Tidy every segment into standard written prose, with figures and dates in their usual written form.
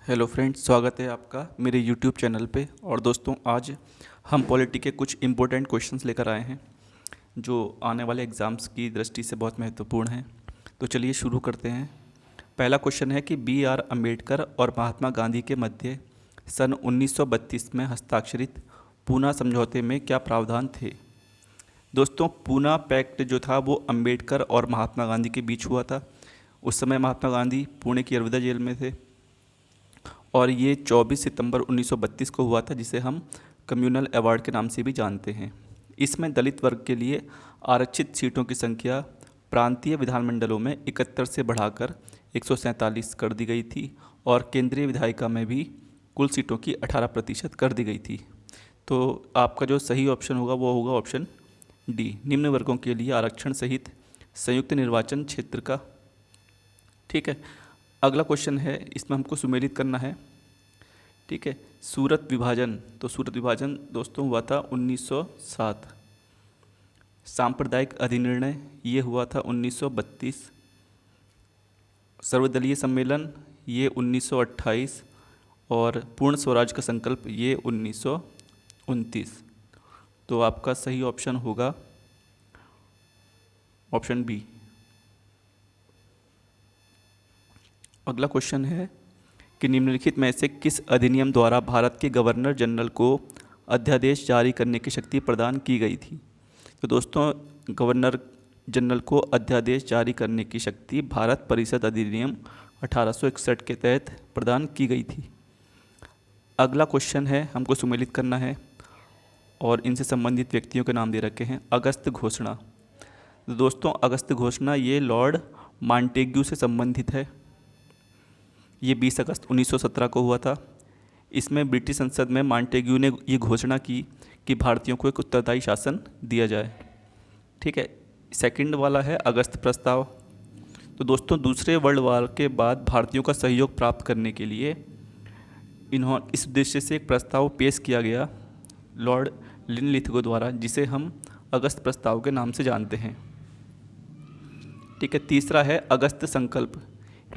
Hello friends, स्वागत है आपका मेरे यूट्यूब चैनल पे। और दोस्तों, आज हम पॉलिटी के कुछ इम्पोर्टेंट क्वेश्चंस लेकर आए हैं जो आने वाले एग्ज़ाम्स की दृष्टि से बहुत महत्वपूर्ण हैं। तो चलिए शुरू करते हैं। पहला क्वेश्चन है कि B.R. अम्बेडकर और महात्मा गांधी के मध्य सन 1932 में हस्ताक्षरित पूना समझौते में क्या प्रावधान थे। दोस्तों, पूना पैक्ट जो था वो अम्बेडकर और महात्मा गांधी के बीच हुआ था। उस समय महात्मा गांधी पुणे की अरविंद जेल में थे और ये 24 सितंबर 1932 को हुआ था, जिसे हम कम्युनल अवार्ड के नाम से भी जानते हैं। इसमें दलित वर्ग के लिए आरक्षित सीटों की संख्या प्रांतीय विधानमंडलों में 71 से बढ़ाकर 147 कर दी गई थी और केंद्रीय विधायिका में भी कुल सीटों की 18% कर दी गई थी। तो आपका जो सही ऑप्शन होगा वो होगा ऑप्शन डी, निम्न वर्गों के लिए आरक्षण सहित संयुक्त निर्वाचन क्षेत्र का। ठीक है, अगला क्वेश्चन है, इसमें हमको सुमेलित करना है। ठीक है, सूरत विभाजन। तो सूरत विभाजन दोस्तों हुआ था 1907। सांप्रदायिक अधिनिर्णय ये हुआ था 1932। सर्वदलीय सम्मेलन ये 1928 और पूर्ण स्वराज का संकल्प ये 1929। तो आपका सही ऑप्शन होगा ऑप्शन बी। अगला क्वेश्चन है कि निम्नलिखित में से किस अधिनियम द्वारा भारत के गवर्नर जनरल को अध्यादेश जारी करने की शक्ति प्रदान की गई थी। तो दोस्तों, गवर्नर जनरल को अध्यादेश जारी करने की शक्ति भारत परिषद अधिनियम 1861 के तहत प्रदान की गई थी। अगला क्वेश्चन है, हमको सुमेलित करना है और इनसे संबंधित व्यक्तियों के नाम दे रखे हैं। अगस्त घोषणा। तो दोस्तों, अगस्त घोषणा ये लॉर्ड मॉन्टेग्यू से संबंधित है। ये 20 अगस्त 1917 को हुआ था। इसमें ब्रिटिश संसद में मॉन्टेग्यू ने ये घोषणा की कि भारतीयों को एक उत्तरदायी शासन दिया जाए। ठीक है, सेकंड वाला है अगस्त प्रस्ताव। तो दोस्तों, दूसरे वर्ल्ड वार के बाद भारतीयों का सहयोग प्राप्त करने के लिए इस उद्देश्य से एक प्रस्ताव पेश किया गया लॉर्ड लिनलिथगो द्वारा, जिसे हम अगस्त प्रस्ताव के नाम से जानते हैं। ठीक है, तीसरा है अगस्त संकल्प।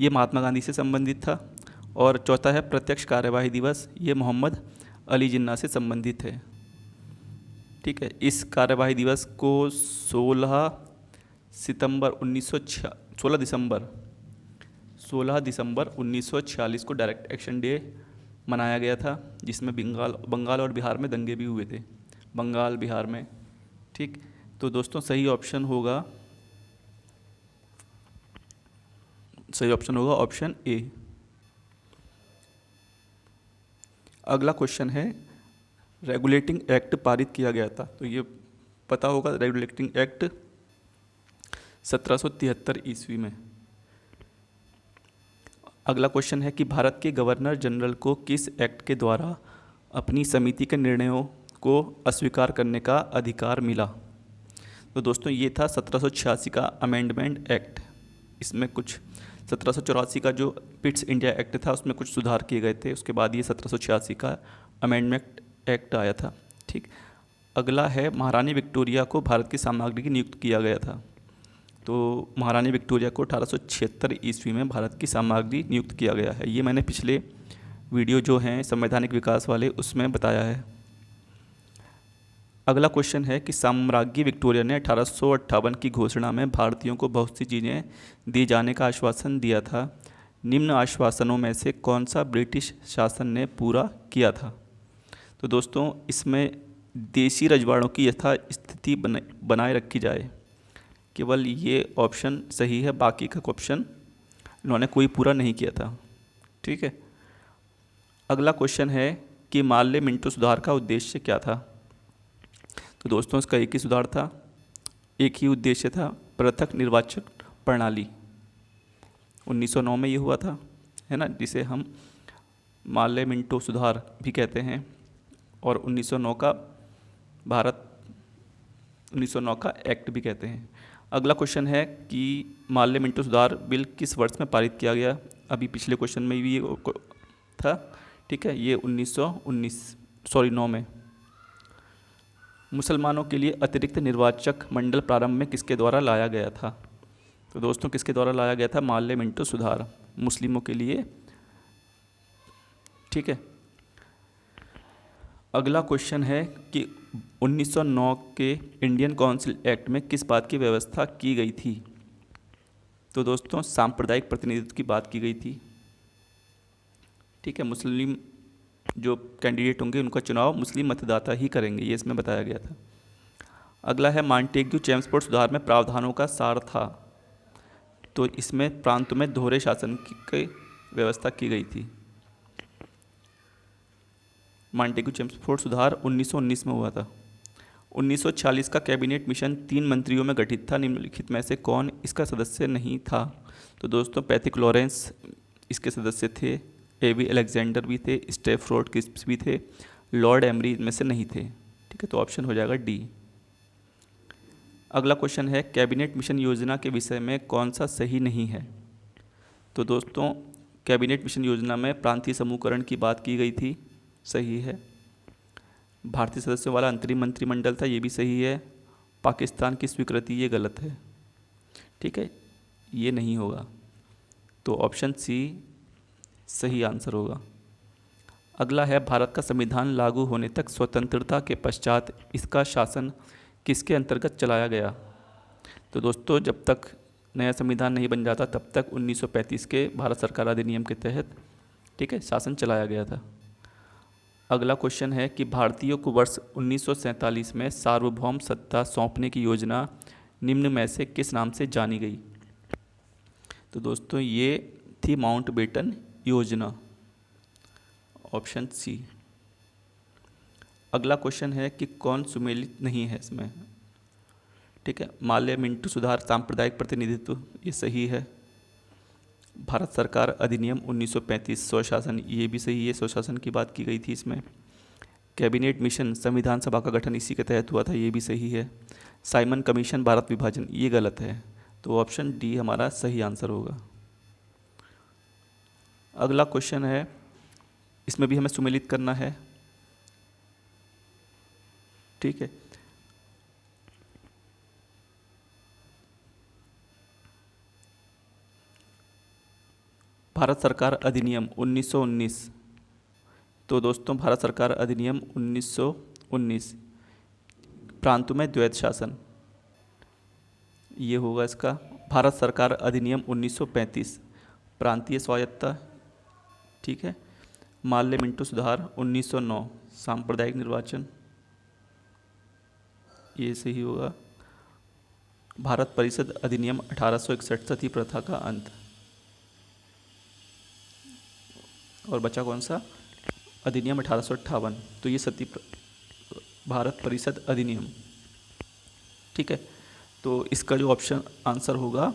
ये महात्मा गांधी से संबंधित था। और चौथा है प्रत्यक्ष कार्यवाही दिवस। ये मोहम्मद अली जिन्ना से संबंधित है। ठीक है, इस कार्यवाही दिवस को 16 दिसंबर 1946 को डायरेक्ट एक्शन डे मनाया गया था, जिसमें बंगाल और बिहार में दंगे भी हुए थे। बंगाल बिहार में। ठीक, तो दोस्तों सही ऑप्शन होगा ऑप्शन ए। अगला क्वेश्चन है, रेगुलेटिंग एक्ट पारित किया गया था। तो ये पता होगा, रेगुलेटिंग एक्ट 1773 ईस्वी में। अगला क्वेश्चन है कि भारत के गवर्नर जनरल को किस एक्ट के द्वारा अपनी समिति के निर्णयों को अस्वीकार करने का अधिकार मिला। तो दोस्तों, ये था 1786 का अमेंडमेंट एक्ट। इसमें कुछ 1784 का जो पिट्स इंडिया एक्ट था उसमें कुछ सुधार किए गए थे। उसके बाद ये 1786 का अमेंडमेंट एक्ट आया था। ठीक, अगला है महारानी विक्टोरिया को भारत की सामग्री की नियुक्त किया गया था। तो महारानी विक्टोरिया को 1876 ईस्वी में भारत की सामग्री नियुक्त किया गया है। ये मैंने पिछले वीडियो जो हैं संवैधानिक विकास वाले उसमें बताया है। अगला क्वेश्चन है कि साम्राज्ञी विक्टोरिया ने 1858 की घोषणा में भारतीयों को बहुत सी चीज़ें दिए जाने का आश्वासन दिया था। निम्न आश्वासनों में से कौन सा ब्रिटिश शासन ने पूरा किया था। तो दोस्तों, इसमें देशी रजवाड़ों की यथास्थिति बनाए रखी जाए। केवल ये ऑप्शन सही है, बाकी का ऑप्शन इन्होंने कोई पूरा नहीं किया था। ठीक है, अगला क्वेश्चन है कि माल्य मिंटो सुधार का उद्देश्य क्या था। तो दोस्तों, इसका एक ही सुधार था, एक ही उद्देश्य था, पृथक निर्वाचक प्रणाली। 1909 में ये हुआ था, है ना, जिसे हम माल्य मिंटो सुधार भी कहते हैं। और 1909 का एक्ट भी कहते हैं। अगला क्वेश्चन है कि माल्य मिंटो सुधार बिल किस वर्ष में पारित किया गया। अभी पिछले क्वेश्चन में भी ये था। ठीक है, ये 9 में। मुसलमानों के लिए अतिरिक्त निर्वाचक मंडल प्रारंभ में किसके द्वारा लाया गया था। तो दोस्तों, किसके द्वारा लाया गया था। माल्य मिंटो सुधार मुस्लिमों के लिए ठीक है। अगला क्वेश्चन है कि 1909 के इंडियन काउंसिल एक्ट में किस बात की व्यवस्था की गई थी। तो दोस्तों सांप्रदायिक प्रतिनिधित्व की बात की गई थी। ठीक है, मुस्लिम जो कैंडिडेट होंगे उनका चुनाव मुस्लिम मतदाता ही करेंगे, ये इसमें बताया गया था। अगला है मॉन्टेग्यू चेम्सफोर्ड सुधार में प्रावधानों का सार था। तो इसमें प्रांतों में दोहरे शासन की व्यवस्था की गई थी। मॉन्टेग्यू चेम्सफोर्ड सुधार 1919 में हुआ था। 1940 का कैबिनेट मिशन 3 मंत्रियों में गठित था, निम्नलिखित में से कौन इसका सदस्य नहीं था। तो दोस्तों पैथिक लॉरेंस इसके सदस्य थे, एवी अलेक्जेंडर भी थे, स्टेफोर्ड क्रिस्प्स भी थे, लॉर्ड एमरी इनमें से नहीं थे। ठीक है, तो ऑप्शन हो जाएगा डी। अगला क्वेश्चन है कैबिनेट मिशन योजना के विषय में कौन सा सही नहीं है। तो दोस्तों कैबिनेट मिशन योजना में प्रांतीय समूहकरण की बात की गई थी, सही है। भारतीय सदस्यों वाला अंतरिम मंत्रिमंडल था, ये भी सही है। पाकिस्तान की स्वीकृति, ये गलत है। ठीक है, ये नहीं होगा, तो ऑप्शन सी सही आंसर होगा। अगला है भारत का संविधान लागू होने तक स्वतंत्रता के पश्चात इसका शासन किसके अंतर्गत चलाया गया। तो दोस्तों जब तक नया संविधान नहीं बन जाता तब तक 1935 के भारत सरकार अधिनियम के तहत, ठीक है, शासन चलाया गया था। अगला क्वेश्चन है कि भारतीयों को वर्ष 1947 में सार्वभौम सत्ता सौंपने की योजना निम्न में से किस नाम से जानी गई। तो दोस्तों ये थी माउंटबेटन योजना, ऑप्शन सी। अगला क्वेश्चन है कि कौन सुमेलित नहीं है इसमें। ठीक है, माल्य मिंटू सुधार सांप्रदायिक प्रतिनिधित्व, ये सही है। भारत सरकार अधिनियम 1935 स्वशासन, ये भी सही है, स्वशासन की बात की गई थी इसमें। कैबिनेट मिशन संविधान सभा का गठन इसी के तहत हुआ था, ये भी सही है। साइमन कमीशन भारत विभाजन, ये गलत है, तो ऑप्शन डी हमारा सही आंसर होगा। अगला क्वेश्चन है, इसमें भी हमें सुमेलित करना है। ठीक है, भारत सरकार अधिनियम 1919। तो दोस्तों भारत सरकार अधिनियम 1919 प्रांतों में द्वैत शासन, ये होगा इसका। भारत सरकार अधिनियम 1935 प्रांतीय स्वायत्तता, ठीक है। माल्य मिंटो सुधार 1909 सांप्रदायिक निर्वाचन, ये सही होगा। भारत परिषद अधिनियम 1861 सती प्रथा का अंत, और बचा कौन सा, अधिनियम 1858, तो ये भारत परिषद अधिनियम। ठीक है, तो इसका जो ऑप्शन आंसर होगा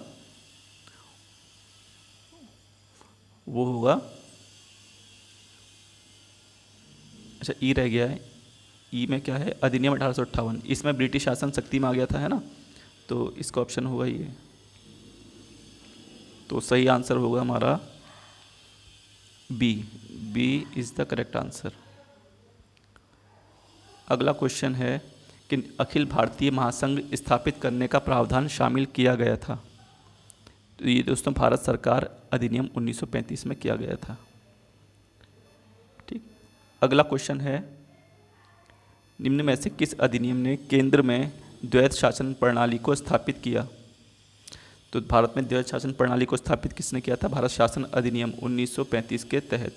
वो होगा, अच्छा ई रह गया है, ई में क्या है, अधिनियम 1858, इसमें ब्रिटिश शासन शक्ति में आ गया था, है ना, तो इसका ऑप्शन होगा ये। तो सही आंसर होगा हमारा B, B is the correct answer. अगला क्वेश्चन है कि अखिल भारतीय महासंघ स्थापित करने का प्रावधान शामिल किया गया था। तो ये दोस्तों भारत सरकार अधिनियम 1935 में किया गया था। ठीक, अगला क्वेश्चन है, निम्न में से किस अधिनियम ने केंद्र में द्वैत शासन प्रणाली को स्थापित किया। तो भारत में द्वैत शासन प्रणाली को स्थापित किसने किया था, भारत शासन अधिनियम 1935 के तहत।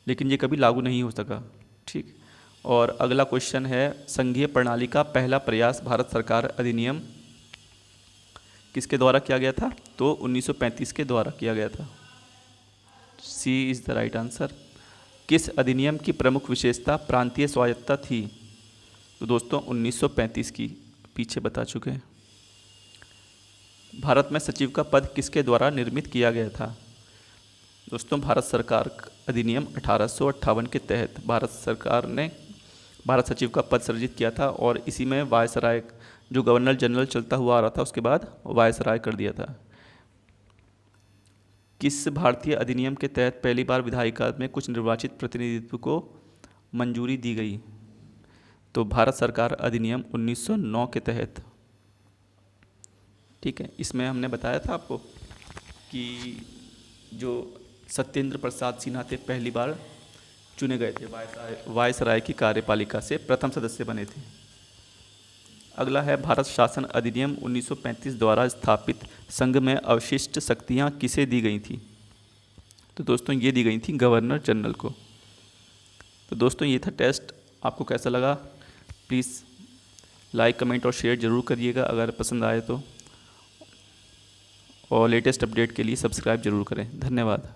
लेकिन ये कभी लागू नहीं हो सका। ठीक, और अगला क्वेश्चन है, संघीय प्रणाली का पहला प्रयास भारत सरकार अधिनियम किसके द्वारा किया गया था, तो 1935 के द्वारा किया गया था। सी इज़ द राइट आंसर। किस अधिनियम की प्रमुख विशेषता प्रांतीय स्वायत्तता थी। तो दोस्तों 1935 की, पीछे बता चुके हैं। भारत में सचिव का पद किसके द्वारा निर्मित किया गया था। दोस्तों भारत सरकार अधिनियम 1858 के तहत भारत सरकार ने भारत सचिव का पद सृजित किया था, और इसी में वायसराय, जो गवर्नर जनरल चलता हुआ आ रहा था, उसके बाद वायसराय कर दिया था। किस भारतीय अधिनियम के तहत पहली बार विधायिका में कुछ निर्वाचित प्रतिनिधित्व को मंजूरी दी गई। तो भारत सरकार अधिनियम 1909 के तहत। ठीक है, इसमें हमने बताया था आपको कि जो सत्येंद्र प्रसाद सिन्हा थे पहली बार चुने गए थे, वायसराय की कार्यपालिका से प्रथम सदस्य बने थे। अगला है भारत शासन अधिनियम 1935 द्वारा स्थापित संघ में अवशिष्ट शक्तियाँ किसे दी गई थी? तो दोस्तों ये दी गई थी गवर्नर जनरल को। तो दोस्तों ये था टेस्ट। आपको कैसा लगा प्लीज़ लाइक कमेंट और शेयर ज़रूर करिएगा अगर पसंद आए तो, और लेटेस्ट अपडेट के लिए सब्सक्राइब ज़रूर करें। धन्यवाद।